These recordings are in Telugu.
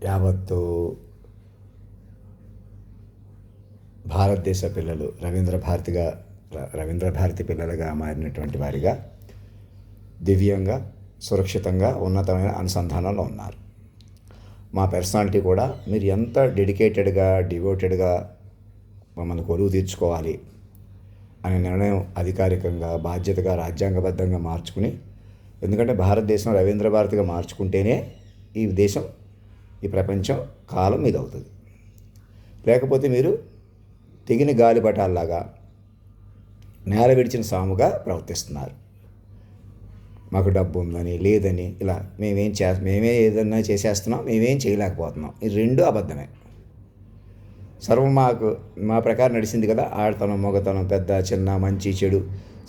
యావత్తు భారతదేశ పిల్లలు రవీంద్ర భారతి పిల్లలుగా మారినటువంటి వారిగా దివ్యంగా, సురక్షితంగా, ఉన్నతమైన అనుసంధానంలో ఉన్నారు. మా పర్సనాలిటీ కూడా మీరు ఎంత డెడికేటెడ్గా, డివోటెడ్గా మమ్మల్ని కొలువు తీర్చుకోవాలి అనే నిర్ణయం అధికారికంగా, బాధ్యతగా, రాజ్యాంగబద్ధంగా మార్చుకుని, ఎందుకంటే భారతదేశం రవీంద్ర భారతిగా మార్చుకుంటేనే ఈ దేశం, ఈ ప్రపంచం కాలం మీద అవుతుంది. లేకపోతే మీరు తెగిన గాలిపటాల్లాగా నేల విడిచిన సాముగా ప్రవర్తిస్తున్నారు. మాకు డబ్బు ఉందని, లేదని, ఇలా మేమే ఏదన్నా చేసేస్తున్నాం, మేమేం చేయలేకపోతున్నాం. ఈ రెండు అబద్ధమే. సర్వం మా ప్రకారం నడిచింది కదా. ఆడతనం, మగతనం, పెద్ద చిన్న, మంచి చెడు,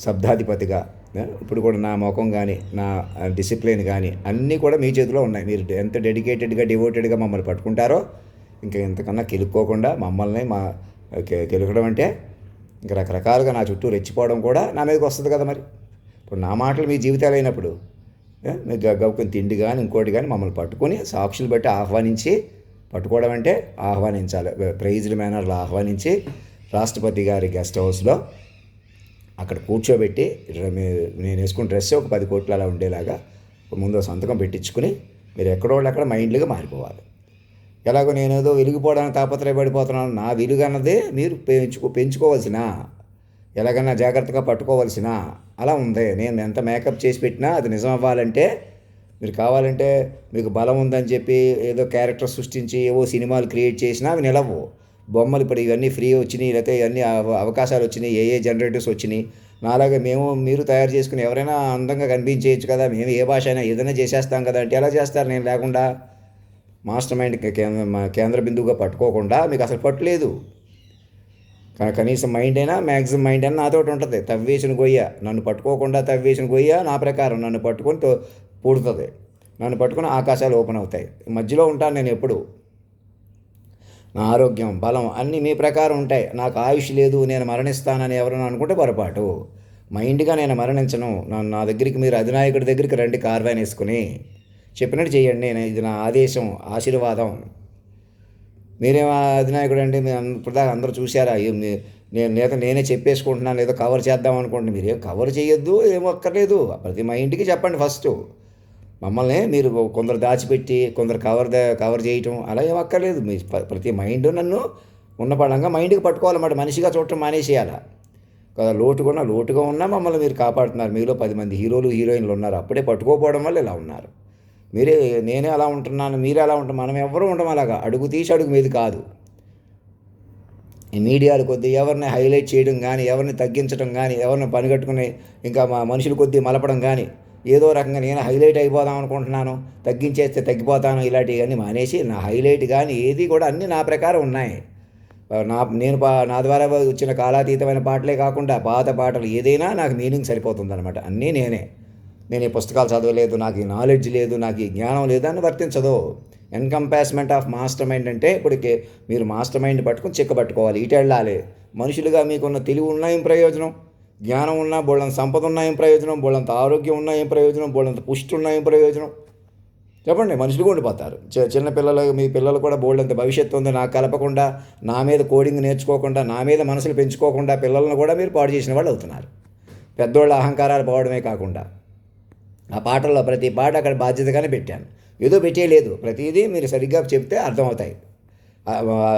శబ్దాధిపతిగా. ఇప్పుడు కూడా నా ముఖం కానీ, నా డిసిప్లిన్ కానీ అన్నీ కూడా మీ చేతిలో ఉన్నాయి. మీరు ఎంత డెడికేటెడ్గా, డివోటెడ్గా మమ్మల్ని పట్టుకుంటారో, ఇంకా ఇంతకన్నా కెలుక్కోకుండా మమ్మల్ని కెలుకడం అంటే ఇంకా రకరకాలుగా నా చుట్టూ రెచ్చిపోవడం కూడా నా మీదకి వస్తుంది కదా. మరి ఇప్పుడు నా మాటలు మీ జీవితాలు అయినప్పుడు మీరు గవ్వుకొని తిండి కానీ ఇంకోటి కానీ మమ్మల్ని పట్టుకొని సాక్షులు బట్టి ఆహ్వానించి, పట్టుకోవడం అంటే ఆహ్వానించాలి, ప్రైజ్డ్ మేనర్లో ఆహ్వానించి రాష్ట్రపతి గారి గెస్ట్ హౌస్లో అక్కడ కూర్చోబెట్టి, నేను వేసుకున్న డ్రెస్ ఒక 10 కోట్లు అలా ఉండేలాగా ముందు సంతకం పెట్టించుకుని మీరు ఎక్కడోళ్ళు మైండ్లుగా మారిపోవాలి. ఎలాగో నేనేదో వెలిగిపోవడానికి తాపత్రయపడిపోతున్నాను, నా వెలుగు అన్నదే మీరు పెంచుకోవాల్సిన, ఎలాగన్నా జాగ్రత్తగా పట్టుకోవాల్సిన అలా ఉంది. నేను ఎంత మేకప్ చేసి పెట్టినా అది నిజం అవ్వాలంటే, మీరు కావాలంటే మీకు బలం ఉందని చెప్పి ఏదో క్యారెక్టర్ సృష్టించి ఏవో సినిమాలు క్రియేట్ చేసినా అవి నిలవు. బొమ్మలు ఇప్పుడు ఇవన్నీ ఫ్రీ వచ్చినాయి, లేకపోతే ఇవన్నీ అవకాశాలు వచ్చినాయి, ఏ జనరేటివ్స్ వచ్చినాయి. నాలాగా మీరు తయారు చేసుకుని ఎవరైనా అందంగా కనిపించేయచ్చు కదా, మేము ఏ భాష అయినా ఏదైనా చేసేస్తాం కదా అంటే ఎలా చేస్తారు? నేను లేకుండా మాస్టర్ మైండ్ కేంద్ర బిందువుగా పట్టుకోకుండా మీకు అసలు పట్టులేదు. కనీసం మైండ్ అయినా, మ్యాక్సిమం మైండ్ అయినా నాతోటి ఉంటుంది. తవ్వేసిన గొయ్య, నన్ను పట్టుకోకుండా తవ్వేసిన గొయ్య నా ప్రకారం నన్ను పట్టుకొని పూడుతుంది. నన్ను పట్టుకుని ఆకాశాలు ఓపెన్ అవుతాయి. మధ్యలో ఉంటాను నేను ఎప్పుడు. నా ఆరోగ్యం, బలం అన్నీ మీ ప్రకారం ఉంటాయి. నాకు ఆయుష్ లేదు, నేను మరణిస్తానని ఎవరైనా అనుకుంటే పొరపాటు. మైండ్గా నేను మరణించను. నా దగ్గరికి మీరు అధినాయకుడి దగ్గరికి రండి, కార్వాన్ వేసుకుని చెప్పినట్టు చేయండి. ఇది నా ఆదేశం, ఆశీర్వాదం. మీరేం అధినాయకుడు అండి? ఇప్పుడు అందరూ చూశారా? నేనే చెప్పేసుకుంటున్నాను, ఏదో కవర్ చేద్దాం అనుకోండి. మీరేం కవర్ చేయొద్దు, ఏమో అక్కర్లేదు. ప్రతి మా ఇంటికి చెప్పండి ఫస్ట్. మమ్మల్ని మీరు కొందరు దాచిపెట్టి కొందరు కవర్ చేయటం అలా ఏం అక్కర్లేదు. మీ ప్రతి మైండ్ నన్ను ఉన్నపడంగా మైండ్కి పట్టుకోవాలన్నమాట. మనిషిగా చూడటం మానేసేయాలా కదా. లోటుగా ఉన్నా మమ్మల్ని మీరు కాపాడుతున్నారు. మీలో 10 మంది హీరోలు, హీరోయిన్లు ఉన్నారు. అప్పుడే పట్టుకోపోవడం వల్ల ఇలా ఉన్నారు. నేనే అలా ఉంటున్నాను, మీరే అలా ఉంటాం. మనం ఎవరు ఉంటాం అలాగా. అడుగు తీసి అడుగు మీద కాదు. ఈ మీడియాలు కొద్దీ ఎవరిని హైలైట్ చేయడం కానీ, ఎవరిని తగ్గించడం కానీ, ఎవరిని పనిగట్టుకుని ఇంకా మా మనుషుల కొద్దీ మలపడం కానీ, ఏదో రకంగా నేను హైలైట్ అయిపోదాం అనుకుంటున్నాను, తగ్గించేస్తే తగ్గిపోతాను, ఇలాంటివన్నీ మానేసి నా హైలైట్ కానీ ఏది కూడా అన్నీ నా ప్రకారం ఉన్నాయి. నా ద్వారా వచ్చిన కాలాతీతమైన పాటలే కాకుండా పాత పాటలు ఏదైనా నాకు మీనింగ్ సరిపోతుందన్నమాట. అన్నీ నేను ఈ పుస్తకాలు చదవలేదు, నాకు ఈ నాలెడ్జ్ లేదు, నాకు ఈ జ్ఞానం లేదు అని వర్తించదు. ఎన్కంపాస్మెంట్ ఆఫ్ మాస్టర్ మైండ్ అంటే ఇప్పటికే మీరు మాస్టర్ మైండ్ పట్టుకుని చిక్కబట్టుకోవాలి, ఇటు వెళ్ళాలి. మనుషులుగా మీకున్న తెలివి ఉన్నా ఏం ప్రయోజనం, జ్ఞానం ఉన్నా, బోళ్ళంత సంపద ఉన్నా ఏం ప్రయోజనం, బోళ్ళంత ఆరోగ్యం ఉన్నా ఏం ప్రయోజనం, బోళ్ళంత పుష్టి ఉన్నా ఏం ప్రయోజనం? చెప్పండి. మనుషులుగా ఉండిపోతారు. చిన్న పిల్లలు, మీ పిల్లలు కూడా బోళ్ళంత భవిష్యత్తు ఉంది నాకు కలపకుండా, నా మీద కోడింగ్ నేర్చుకోకుండా, నా మీద మనసులు పెంచుకోకుండా పిల్లలను కూడా మీరు పాడు చేసిన వాళ్ళు అవుతున్నారు. పెద్దోళ్ళ అహంకారాలు పోవడమే కాకుండా ఆ పాటల్లో ప్రతి పాట అక్కడ బాధ్యతగానే పెట్టాను. ఏదో పెట్టేయలేదు. ప్రతిదీ మీరు సరిగ్గా చెప్తే అర్థమవుతాయి.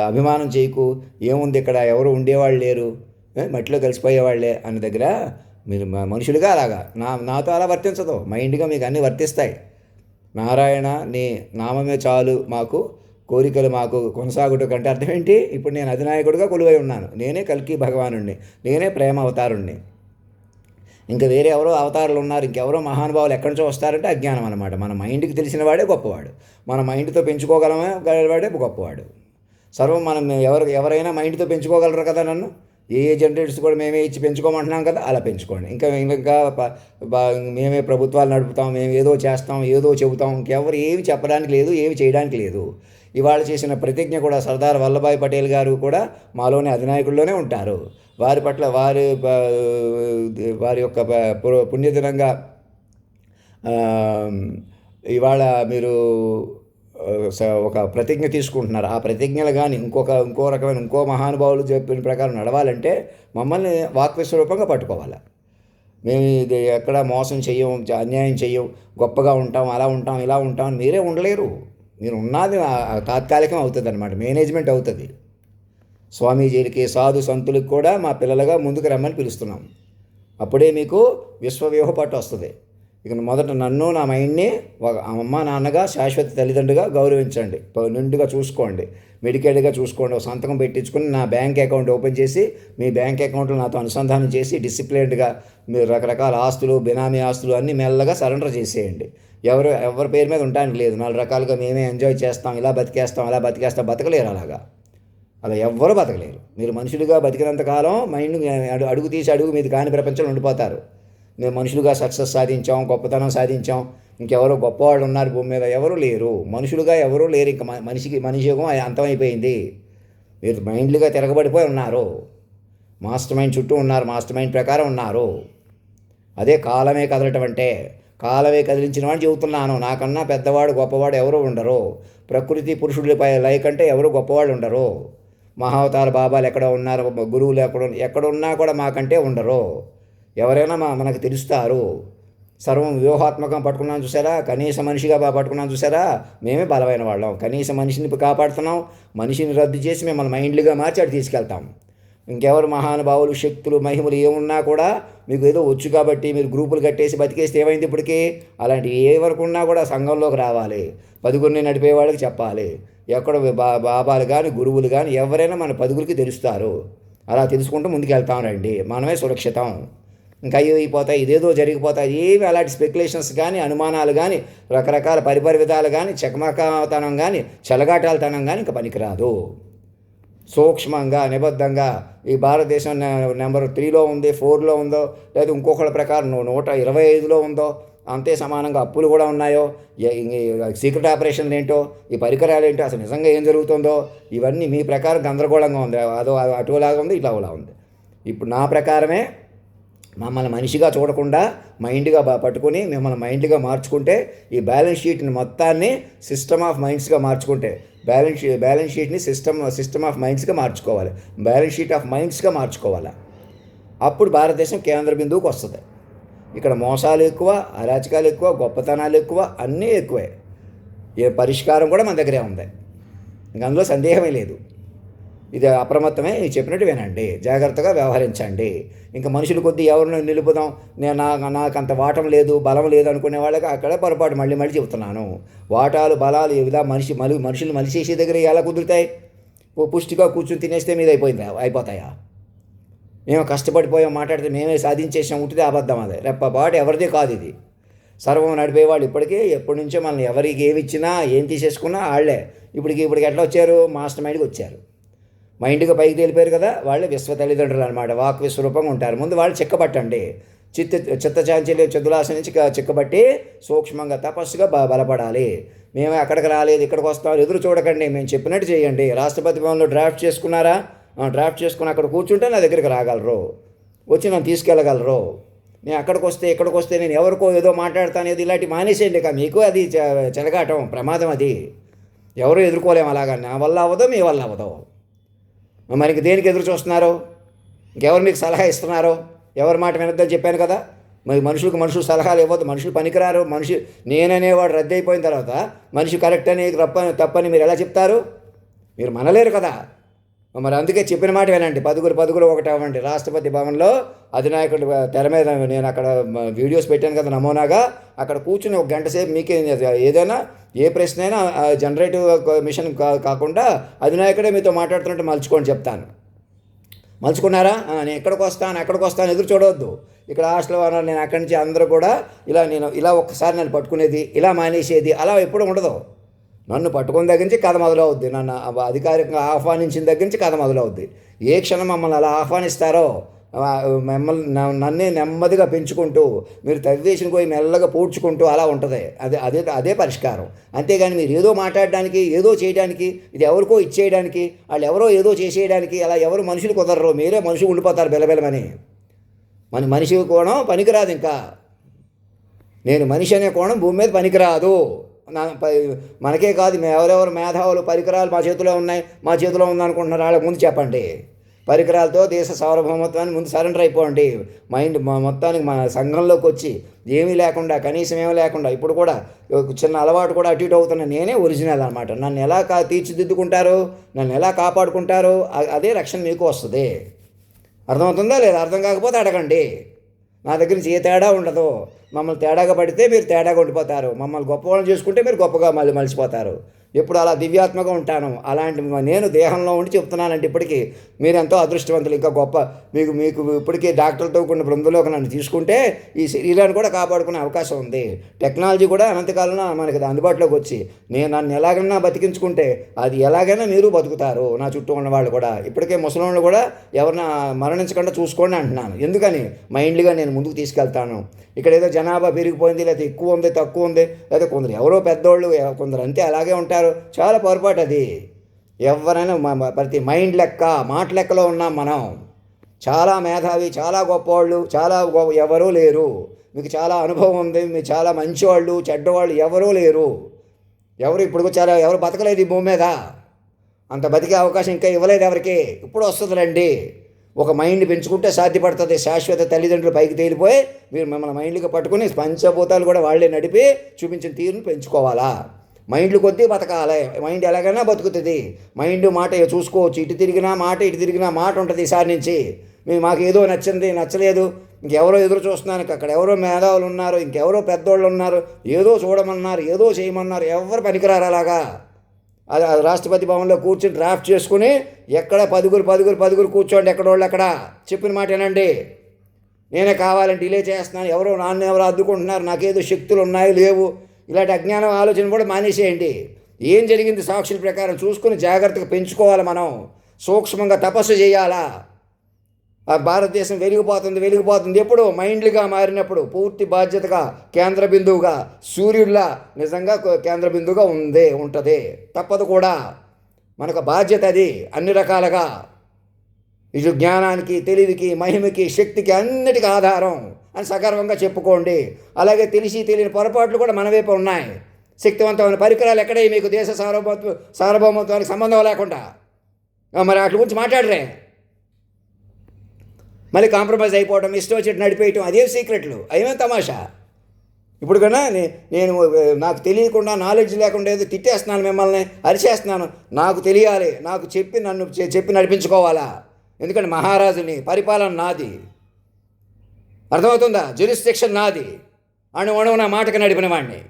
అభిమానం చేయకు, ఏముంది ఇక్కడ, ఎవరు ఉండేవాళ్ళు లేరు, మట్టిలో కలిసిపోయేవాళ్లే అన్న దగ్గర మీరు మనుషులుగా అలాగా నాతో అలా వర్తించదు. మైండ్గా మీకు అన్నీ వర్తిస్తాయి. నారాయణ నీ నామమే చాలు మాకు, కోరికలు మాకు కొనసాగుట కంటే అర్థం ఏంటి? ఇప్పుడు నేను అధినాయకుడిగా కొలువై ఉన్నాను. నేనే కల్కి భగవానుణ్ణి, నేనే ప్రేమ అవతారుణ్ణి. ఇంకా వేరే ఎవరో అవతారాలు ఉన్నారు, ఇంకెవరో మహానుభావులు ఎక్కడి నుంచో వస్తారంటే అజ్ఞానం అనమాట. మన మైండ్కి తెలిసిన వాడే గొప్పవాడు. మన మైండ్తో పెంచుకోగలవాడే గొప్పవాడు. సర్వం మనం ఎవరైనా మైండ్తో పెంచుకోగలరు కదా. నన్ను ఏ జనరేటర్స్ కూడా మేమే ఇచ్చి పెంచుకోమంటున్నాం కదా, అలా పెంచుకోండి. ఇంకా మేమే ప్రభుత్వాలు నడుపుతాం, మేము ఏదో చేస్తాం, ఏదో చెబుతాం. ఇంకెవరు ఏమి చెప్పడానికి లేదు, ఏమి చేయడానికి లేదు. ఇవాళ చేసిన ప్రతిజ్ఞ కూడా సర్దార్ వల్లభాయ్ పటేల్ గారు కూడా మాలోని అధినాయకుల్లోనే ఉంటారు. వారి పట్ల వారి యొక్క పుణ్యదినంగా ఇవాళ మీరు ఒక ప్రతిజ్ఞ తీసుకుంటున్నారు. ఆ ప్రతిజ్ఞలు కానీ ఇంకో రకమైన ఇంకో మహానుభావులు చెప్పిన ప్రకారం నడవాలంటే మమ్మల్ని వాక్ విశ్వరూపంగా పట్టుకోవాలి. మేము ఇది ఎక్కడ మోసం చెయ్యం, అన్యాయం చెయ్యం, గొప్పగా ఉంటాం, అలా ఉంటాం, ఇలా ఉంటాం అని మీరే ఉండలేరు. మీరు ఉన్నది తాత్కాలికం అవుతుంది అన్నమాట, మేనేజ్మెంట్ అవుతుంది. స్వామీజీలకి సాధు సంతులకు కూడా మా పిల్లలుగా ముందుకు రమ్మని పిలుస్తున్నాం. అప్పుడే మీకు విశ్వవ్యూహ పట్టు వస్తుంది. ఇక మొదట నన్ను, నా మైండ్ని ఒక అమ్మ నాన్నగా, శాశ్వత తల్లిదండ్రులుగా గౌరవించండి, నిండుగా చూసుకోండి, మెడికేట్గా చూసుకోండి. ఒక సంతకం పెట్టించుకుని నా బ్యాంక్ అకౌంట్ ఓపెన్ చేసి మీ బ్యాంక్ అకౌంట్లో నాతో అనుసంధానం చేసి డిసిప్లిన్డ్గా మీరు రకరకాల ఆస్తులు, బినామీ ఆస్తులు అన్నీ మెల్లగా సరెండర్ చేసేయండి. ఎవరి పేరు మీద ఉండడానికి లేదు. 4 రకాలుగా మేమే ఎంజాయ్ చేస్తాం, ఇలా బతికేస్తాం, అలా బతికేస్తాం, బతకలేరు. అలా ఎవ్వరూ బతకలేరు. మీరు మనుషులుగా బతికినంతకాలం మైండ్ అడుగు తీసి అడుగు మీది కాని ప్రపంచంలో ఉండిపోతారు. మేము మనుషులుగా సక్సెస్ సాధించాం, గొప్పతనం సాధించాం, ఇంకెవరో గొప్పవాళ్ళు ఉన్నారు భూమి మీద, ఎవరూ లేరు. మనుషులుగా ఎవరూ లేరు. ఇంక మనిషి యుగం అంతమైపోయింది. మీరు మైండ్లుగా తిరగబడిపోయి ఉన్నారు. మాస్టర్ మైండ్ చుట్టూ ఉన్నారు, మాస్టర్ మైండ్ ప్రకారం ఉన్నారు. అదే కాలమే కదలటం అంటే. కాలమే కదిలించిన వాడిని చెబుతున్నాను. నాకన్నా పెద్దవాడు గొప్పవాడు ఎవరూ ఉండరు. ప్రకృతి పురుషుడిపై కంటే ఎవరు గొప్పవాళ్ళు ఉండరు. మహావతార బాబాలు ఎక్కడ ఉన్నారు, గురువులు ఎక్కడున్నా కూడా మాకంటే ఉండరు. ఎవరైనా మనకు తెలుస్తారు. సర్వం వ్యూహాత్మకం పట్టుకున్నాను చూసారా, కనీస మనిషిగా పట్టుకున్నాను చూసారా, మేమే బలమైన వాళ్ళం. కనీస మనిషిని కాపాడుతున్నాం, మనిషిని రద్దు చేసి మిమ్మల్ని మైండ్లుగా మార్చి అటు తీసుకెళ్తాం. ఇంకెవరు మహానుభావులు, శక్తులు, మహిమలు ఏమున్నా కూడా మీకు ఏదో వచ్చు కాబట్టి మీరు గ్రూపులు కట్టేసి బతికేస్తే ఏమైంది ఇప్పటికీ? అలాంటి ఏ వరకు ఉన్నా కూడా సంఘంలోకి రావాలి, 10గురిని నడిపే వాళ్ళకి చెప్పాలి. ఎక్కడ బాబాలు కానీ గురువులు కానీ ఎవరైనా మన 10గురికి తెలుస్తారు. అలా తెలుసుకుంటూ ముందుకు వెళ్తాం రండి. మనమే సురక్షితం. ఇంకా అయ్యో అయిపోతాయి, ఇదేదో జరిగిపోతాయి, ఏమి అలాంటి స్పెక్యులేషన్స్ కానీ, అనుమానాలు కానీ, రకరకాల పరిపరివిధాలు కానీ, చకమకాతనం కానీ, చెలగాటాలతనం కానీ ఇంకా పనికిరాదు. సూక్ష్మంగా, నిబద్ధంగా ఈ భారతదేశం నెంబర్ 3లో ఉంది, 4లో ఉందో, లేదా ఇంకొకళ్ళ ప్రకారం 125లో ఉందో, అంతే సమానంగా అప్పులు కూడా ఉన్నాయో, సీక్రెట్ ఆపరేషన్లు ఏంటో, ఈ పరికరాలు ఏంటో, అసలు నిజంగా ఏం జరుగుతుందో, ఇవన్నీ మీ ప్రకారం గందరగోళంగా ఉంది. అటులాగా ఉంది, ఇట్లాగా ఉంది. ఇప్పుడు నా ప్రకారమే మమ్మల్ని మనిషిగా చూడకుండా మైండ్గా పట్టుకుని మిమ్మల్ని మైండ్గా మార్చుకుంటే, ఈ బ్యాలెన్స్ షీట్ని మొత్తాన్ని సిస్టమ్ ఆఫ్ మైండ్స్గా మార్చుకుంటే, బ్యాలెన్స్ షీట్ని సిస్టమ్ ఆఫ్ మైండ్స్గా మార్చుకోవాలి, బ్యాలెన్స్ షీట్ ఆఫ్ మైండ్స్గా మార్చుకోవాలి. అప్పుడు భారతదేశం కేంద్ర బిందువుకి వస్తుంది. ఇక్కడ మోసాలు ఎక్కువ, అరాచకాలు ఎక్కువ, గొప్పతనాలు ఎక్కువ, అన్నీ ఎక్కువే. ఏ పరిష్కారం కూడా మన దగ్గరే ఉంది, ఇంక అందులో సందేహమే లేదు. ఇది అప్రమత్తమే, చెప్పినట్టు వినండి, జాగ్రత్తగా వ్యవహరించండి. ఇంకా మనుషులు కొద్దీ ఎవరిని నిలుపుదాం, నాకు అంత వాటం లేదు, బలం లేదు అనుకునే వాళ్ళకి అక్కడే పొరపాటు. మళ్ళీ చెబుతున్నాను, వాటాలు బలాలు ఇలా మనుషులు మలిసేసే దగ్గర ఎలా కుదురుతాయి? పుష్టిగా కూర్చుని తినేస్తే మీద అయిపోతాయా? మేము కష్టపడిపోయాం, మాట్లాడితే మేమే సాధించేసాం, ఉంటే అబద్ధం. అదే రెప్పపాటు ఎవరిదే కాదు ఇది. సర్వం నడిపేవాళ్ళు ఇప్పటికీ ఎప్పటి నుంచో మనల్ని ఎవరికి ఏమి ఇచ్చినా ఏం తీసేసుకున్నా వాళ్ళే. ఇప్పటికి ఎట్లా వచ్చారు? మాస్టర్ మైండ్కి వచ్చారు. మైండ్గా పైకి తేలిపోయారు కదా, వాళ్ళే విశ్వ తల్లిదండ్రులు అనమాట. వాక్ విశ్వరూపంగా ఉంటారు. ముందు వాళ్ళు చిక్కబట్టండి. చిత్తచాంచల్యం చదులాస నుంచి చిక్కబట్టి సూక్ష్మంగా తపస్సుగా బలపడాలి. మేమే అక్కడికి రాలేదు, ఇక్కడికి వస్తాం ఎదురు చూడకండి, మేము చెప్పినట్టు చేయండి. రాష్ట్రపతి భవన్లో డ్రాఫ్ట్ చేసుకున్నారా? డ్రాఫ్ట్ చేసుకుని అక్కడ కూర్చుంటే నా దగ్గరికి రాగలరు, వచ్చి నన్ను తీసుకెళ్ళగలరు. నేను అక్కడికి వస్తే నేను ఎవరికో ఏదో మాట్లాడతాను, ఏది ఇలాంటి మానేసేయండి. ఇక మీకు అది చెలగాటం, ప్రమాదం. అది ఎవరు ఎదుర్కోలేము. అలాగా నా వల్ల అవ్వదో, మీ వల్ల అవ్వదో. మరి దేనికి ఎదురు చూస్తున్నారు? ఇంకెవరు మీకు సలహా ఇస్తున్నారో? ఎవరి మాట వినొద్దని చెప్పాను కదా. మరి మనుషులు సలహాలు ఇవ్వద్దు, మనుషులు పనికిరారు. నేననేవాడు రద్దు అయిపోయిన తర్వాత మనిషి కరెక్ట్ అని తప్పని మీరు ఎలా చెప్తారు? మీరు మనలేరు కదా. మరి అందుకే చెప్పిన మాట వినండి. 10 ఒకటి అవ్వండి. రాష్ట్రపతి భవన్లో అధినాయకుడు తెర మీద నేను అక్కడ వీడియోస్ పెట్టాను కదా నమూనాగా, అక్కడ కూర్చుని 1 గంట సేపు మీకే ఏదైనా ఏ ప్రశ్న అయినా జనరేటివ్ మిషన్ కాకుండా అధినాయకుడే మీతో మాట్లాడుతున్నట్టు మలుచుకోండి చెప్తాను. మలుచుకున్నారా? నేను ఎక్కడికి వస్తాను ఎదురు చూడవద్దు. ఇక్కడ హాస్టల్ వారు నేను అక్కడి నుంచి అందరూ కూడా ఇలా ఒక్కసారి నన్ను పట్టుకునేది, ఇలా మానేసేది అలా ఎప్పుడు ఉండదు. నన్ను పట్టుకున్న దగ్గర నుంచి కథ మొదలవుద్ది. నన్ను అధికారికంగా ఆహ్వానించిన దగ్గర నుంచి కథ మొదలవుద్ది. ఏ క్షణం మమ్మల్ని అలా ఆహ్వానిస్తారో నన్నే నెమ్మదిగా పెంచుకుంటూ మీరు తవ్వేసిన పోయి మెల్లగా పూడ్చుకుంటూ అలా ఉంటుంది. అదే పరిష్కారం. అంతేగాని మీరు ఏదో మాట్లాడడానికి, ఏదో చేయడానికి, ఇది ఎవరికో ఇచ్చేయడానికి, వాళ్ళు ఎవరో ఏదో చేసేయడానికి అలా ఎవరు మనుషులు కుదరరు. మీరే మనుషులు ఉండిపోతారు బెలబెలమని. మనిషి కోణం పనికిరాదు. ఇంకా నేను మనిషి అనే కోణం భూమి మీద పనికిరాదు. మనకే కాదు, ఎవరెవరు మేధావులు పరికరాలు మా చేతిలో ఉందనుకుంటున్నారు వాళ్ళకి ముందు చెప్పండి. పరికరాలతో దేశ సార్వభౌమత్వాన్ని ముందు సరెండర్ అయిపోండి. మైండ్ మొత్తానికి మన సంఘంలోకి వచ్చి ఏమీ లేకుండా, కనీసం ఏమీ లేకుండా, ఇప్పుడు కూడా చిన్న అలవాటు కూడా అటు ఇటు అవుతున్నా నేనే ఒరిజినల్ అనమాట. నన్ను ఎలా తీర్చిదిద్దుకుంటారు, నన్ను ఎలా కాపాడుకుంటారు, అదే రక్షణ మీకు వస్తుంది. అర్థమవుతుందా లేదా? అర్థం కాకపోతే అడగండి. నా దగ్గర నుంచి ఏ తేడా ఉండదు. మమ్మల్ని తేడాగా పడితే మీరు తేడాగా ఉండిపోతారు, మమ్మల్ని గొప్పవాళ్ళని చేసుకుంటే మీరు గొప్పగా మలిచిపోతారు. ఎప్పుడు అలా దివ్యాత్మగా ఉంటాను. అలాంటి నేను దేహంలో ఉండి చెప్తున్నానంటే ఇప్పటికీ మీరు ఎంతో అదృష్టవంతులు. ఇంకా గొప్ప మీకు ఇప్పటికీ డాక్టర్లతో కొన్ని బృందంలోకి నన్ను తీసుకుంటే ఈ శరీరాన్ని కూడా కాపాడుకునే అవకాశం ఉంది. టెక్నాలజీ కూడా అనంతకాలంలో మనకి అందుబాటులోకి వచ్చి నన్ను ఎలాగైనా బతికించుకుంటే అది ఎలాగైనా మీరు బతుకుతారు. నా చుట్టూ ఉన్న వాళ్ళు కూడా ఇప్పటికే ముసలివాళ్ళు కూడా ఎవరైనా మరణించకుండా చూసుకోండి అంటున్నాను. ఎందుకని మైండ్లీగా నేను ముందుకు తీసుకెళ్తాను. ఇక్కడ ఏదో జనాభా పెరిగిపోయింది, లేకపోతే ఎక్కువ ఉంది తక్కువ ఉంది, లేకపోతే కొందరు ఎవరో పెద్దోళ్ళు కొందరు అంతే అలాగే ఉంటారు. చాలా పొరపాటు అది. ఎవరైనా ప్రతి మైండ్ లెక్క మాట లెక్కలో ఉన్నాం మనం. చాలా మేధావి, చాలా గొప్పవాళ్ళు, ఎవరూ లేరు. మీకు చాలా అనుభవం ఉంది, మీరు చాలా మంచివాళ్ళు, చెడ్డవాళ్ళు ఎవరూ లేరు. ఇప్పుడు ఎవరు బతకలేదు ఈ భూమి మీద. అంత బతికే అవకాశం ఇంకా ఇవ్వలేదు ఎవరికి. ఇప్పుడు వస్తుందిలండి. ఒక మైండ్ పెంచుకుంటే సాధ్యపడుతుంది. శాశ్వత తల్లిదండ్రులు పైకి తేలిపోయి మీరు మిమ్మల్ని మైండ్గా పట్టుకుని పంచభూతాలు కూడా వాళ్ళే నడిపి చూపించిన తీరును పెంచుకోవాలా. మైండ్లు కొద్దీ బతకాలి. మైండ్ ఎలాగైనా బతుకుతుంది. మైండ్ మాట చూసుకోవచ్చు. ఇటు తిరిగినా మాట ఉంటుంది. ఈసారి నుంచి మాకు ఏదో నచ్చింది, నచ్చలేదు, ఇంకెవరో ఎదురు చూస్తున్నాను, అక్కడ ఎవరో మేధావులు ఉన్నారు, ఇంకెవరో పెద్దోళ్ళు ఉన్నారు, ఏదో చూడమన్నారు, ఏదో చేయమన్నారు, ఎవరు పనికిరారు అలాగా. అది రాష్ట్రపతి భవన్లో కూర్చొని డ్రాఫ్ట్ చేసుకుని ఎక్కడ పదుగురు కూర్చోండి, ఎక్కడోళ్ళు అక్కడ చెప్పిన మాట ఏనండి. నేనే కావాలని డిలే చేస్తున్నాను, ఎవరో అద్దుకుంటున్నారు, నాకేదో శక్తులు ఉన్నాయి లేవు, ఇలాంటి అజ్ఞానం ఆలోచన కూడా మానేసేయండి. ఏం జరిగింది సాక్షుల ప్రకారం చూసుకుని జాగ్రత్తగా పెంచుకోవాలి. మనం సూక్ష్మంగా తపస్సు చేయాలా. ఆ భారతదేశం వెలిగిపోతుంది ఎప్పుడు మైండ్లుగా మారినప్పుడు. పూర్తి బాధ్యతగా కేంద్ర బిందువుగా సూర్యుడిలా నిజంగా కేంద్ర బిందువుగా ఉంటుంది. తప్పదు కూడా, మనకు బాధ్యత అది. అన్ని రకాలుగా ఇటు జ్ఞానానికి, తెలివికి, మహిమకి, శక్తికి అన్నిటికీ ఆధారం అని సగర్వంగా చెప్పుకోండి. అలాగే తెలిసి తెలియని పొరపాట్లు కూడా మన వైపు ఉన్నాయి. శక్తివంతమైన పరికరాలు ఎక్కడే మీకు దేశ సార్వభౌమత్వానికి సంబంధం లేకుండా. మరి వాటి గురించి మాట్లాడరే. మళ్ళీ కాంప్రమైజ్ అయిపోవడం, ఇష్టం వచ్చేట్టు నడిపేయటం, అదే సీక్రెట్లు. అవేం తమాషా. ఇప్పుడు కన్నా నేను నాకు తెలియకుండా, నాలెడ్జ్ లేకుండా ఏదో తిట్టేస్తున్నాను, మిమ్మల్ని అరిచేస్తున్నాను. నాకు తెలియాలి, నాకు చెప్పి నడిపించుకోవాలా. ఎందుకంటే మహారాజుని, పరిపాలన నాది. అర్థమవుతుందా? జ్యూరిస్డిక్షన్ నాది. అణువు నా మాటకు నడిపిన వాడిని.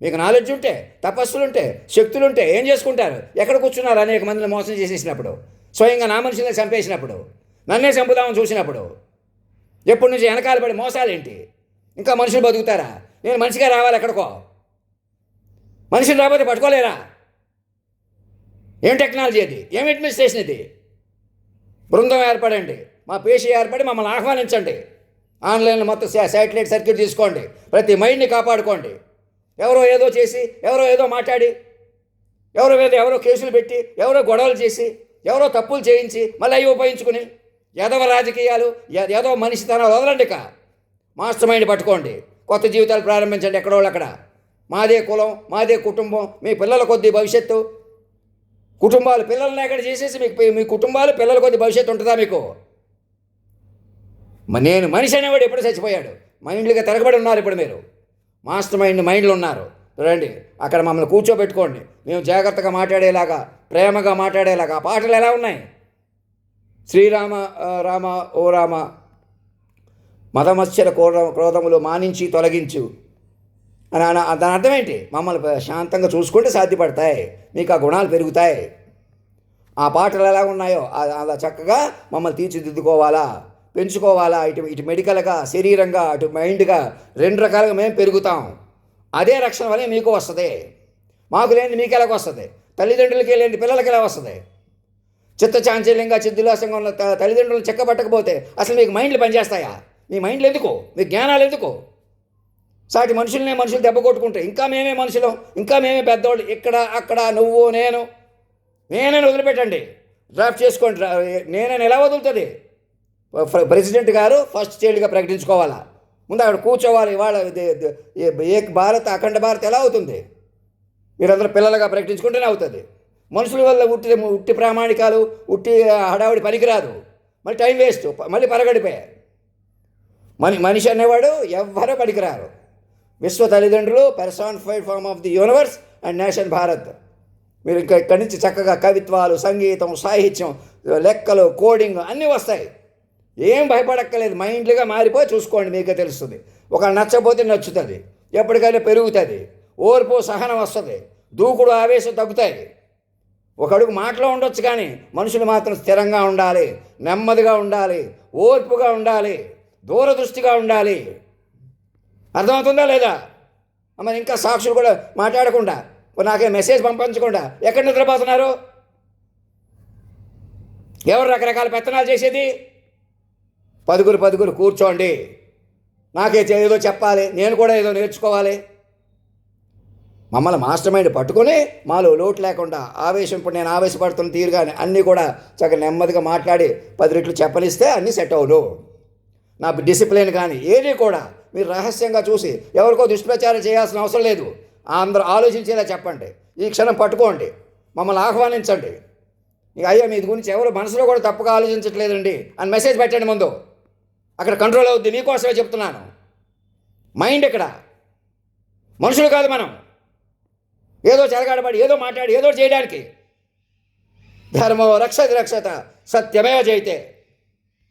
మీకు నాలెడ్జ్ ఉంటే, తపస్సులుంటే, శక్తులుంటే ఏం చేసుకుంటారు? ఎక్కడ కూర్చున్నారు? అనేక మందిని మోసం చేసేసినప్పుడు, స్వయంగా నా మనుషులే చంపేసినప్పుడు, నన్నే చంపుదామని చూసినప్పుడు, ఎప్పటి నుంచి వెనకాల పడి మోసాలేంటి? ఇంకా మనుషులు బతుకుతారా? నేను మనిషిగా రావాలి ఎక్కడికో. మనిషిని రాకపోతే పట్టుకోలేరా? ఏం టెక్నాలజీ అది? ఏం అడ్మినిస్ట్రేషన్ ఇది? బృందం ఏర్పడండి, మా పేషి ఏర్పడి మమ్మల్ని ఆహ్వానించండి. ఆన్లైన్లో మొత్తం శాటిలైట్ సర్క్యూట్ తీసుకోండి. ప్రతి మైండ్ని కాపాడుకోండి. ఎవరో ఏదో చేసి, ఎవరో ఏదో మాట్లాడి, ఎవరో కేసులు పెట్టి, ఎవరో గొడవలు చేసి, ఎవరో తప్పులు చేయించి మళ్ళీ అవి ఉపయోగించుకుని యాదవ రాజకీయాలు, ఏదో మనిషితనాలు వదలండి. మాస్టర్ మైండ్ పట్టుకోండి. కొత్త జీవితాలు ప్రారంభించండి. ఎక్కడోళ్ళు అక్కడ. మాదే కులం, మాదే కుటుంబం, మీ పిల్లల కొద్ది భవిష్యత్తు. కుటుంబాలు పిల్లల్ని ఎక్కడ చేసేసి మీ కుటుంబాలు పిల్లల కొద్ది భవిష్యత్తు ఉంటుందా మీకు? నేను మనిషి అనేవాడు ఎప్పుడు చచ్చిపోయాడు. మైండ్లుగా తిరగబడి ఉన్నారు ఇప్పుడు మీరు. మాస్టర్ మైండ్లు ఉన్నారు. రండి, అక్కడ మమ్మల్ని కూర్చోబెట్టుకోండి. మేము జాగ్రత్తగా మాట్లాడేలాగా, ప్రేమగా మాట్లాడేలాగా. ఆ పాటలు ఎలా ఉన్నాయి? శ్రీరామ రామ ఓ రామ, మదమత్సర క్రోధములు మానించి తొలగించు అని. దాని అర్థం ఏంటి? మమ్మల్ని శాంతంగా చూసుకుంటే సాధ్యపడతాయి, మీకు ఆ గుణాలు పెరుగుతాయి. ఆ పాటలు ఎలా ఉన్నాయో అలా చక్కగా మమ్మల్ని తీర్చిదిద్దుకోవాలా, పెంచుకోవాలా. ఇటు మెడికల్గా, శరీరంగా, అటు మైండ్గా, రెండు రకాలుగా మేము పెరుగుతాం. అదే రక్షణ వల్ల మీకు వస్తుంది. మాకు లేనిది మీకు ఎలాగ వస్తుంది? తల్లిదండ్రులకి లేనిది పిల్లలకి ఎలా వస్తుంది? చిత్తచాంచల్యంగా, చిద్దులాసంగా ఉన్న తల్లిదండ్రులను చెక్కబట్టకపోతే అసలు మీకు మైండ్లు పనిచేస్తాయా? మీ మైండ్లు ఎందుకు? మీ జ్ఞానాలు ఎందుకు? సాటి మనుషులు దెబ్బ కొట్టుకుంటే ఇంకా మేమే మనుషులం, ఇంకా మేమే పెద్దవాళ్ళు. ఇక్కడ అక్కడ నువ్వు నేనని వదిలిపెట్టండి. డ్రాఫ్ట్ చేసుకోండి. నేనని ఎలా వదులుతుంది? ప్రెసిడెంట్ గారు ఫస్ట్ చైల్డ్గా ప్రకటించుకోవాలా? ముందు అక్కడ కూర్చోవాలి. ఇవాళ ఏక్ భారత్, అఖండ భారత్ ఎలా అవుతుంది? మీరందరూ పిల్లలుగా ప్రకటించుకుంటేనే అవుతుంది. మనుషుల వల్ల ఉట్టి ప్రామాణికాలు, ఉట్టి హడావుడి పనికిరాదు. మళ్ళీ టైం వేస్ట్, మళ్ళీ పరగడిపోయారు. మనిషి అనేవాడు ఎవ్వరూ పనికిరారు. విశ్వ తల్లిదండ్రులు, personified form of the universe and nation Bharat. మీరు ఇంకా ఇక్కడి నుంచి చక్కగా కవిత్వాలు, సంగీతం, సాహిత్యం, లెక్కలు, కోడింగ్ అన్నీ వస్తాయి. ఏం భయపడక్కలేదు. మైండ్లుగా మారిపోయి చూసుకోండి, మీకే తెలుస్తుంది. ఒక నచ్చపోతే నచ్చుతుంది, ఎప్పటికైనా పెరుగుతుంది, ఓర్పు సహనం వస్తుంది, దూకుడు ఆవేశం తగ్గుతాయి. ఒక అడుగు మాటలో ఉండొచ్చు, కానీ మనుషులు మాత్రం స్థిరంగా ఉండాలి, నెమ్మదిగా ఉండాలి, ఓర్పుగా ఉండాలి, దూరదృష్టిగా ఉండాలి. అర్థమవుతుందా లేదా? మరి ఇంకా సాక్షులు కూడా మాట్లాడకుండా, నాకే మెసేజ్ పంపించకుండా ఎక్కడ నిద్రపోతున్నారు? ఎవరు రకరకాల పెత్తనాలు చేసేది? పదుగురు కూర్చోండి. నాకే ఏదో చెప్పాలి, నేను కూడా ఏదో నేర్చుకోవాలి. మమ్మల్ని మాస్టర్ మైండ్ పట్టుకొని మాలో లోటు లేకుండా ఆవేశం, ఇప్పుడు నేను ఆవేశపడుతున్న తీరుగానే అన్నీ కూడా చక్కగా నెమ్మదిగా మాట్లాడి 10 రెట్లు చెప్పనిస్తే అన్నీ సెట్ అవును. నా డిసిప్లిన్ కానీ ఏది కూడా మీరు రహస్యంగా చూసి ఎవరికో దుష్ప్రచారం చేయాల్సిన అవసరం లేదు. అందరూ ఆలోచించేలా చెప్పండి. ఈ క్షణం పట్టుకోండి, మమ్మల్ని ఆహ్వానించండి. ఇక అయ్యా మీ గురించి ఎవరు మనసులో కూడా తప్పుగా ఆలోచించట్లేదండి అని మెసేజ్ పెట్టండి. ముందు అక్కడ కంట్రోల్ అవుద్ది. మీకోసమే చెప్తున్నాను. మైండ్ ఇక్కడ, మనుషులు కాదు మనం. ఏదో చెరగాడబడి ఏదో మాట్లాడి ఏదో చేయడానికి. ధర్మో రక్షతి రక్షత సత్యమేవ జయతే.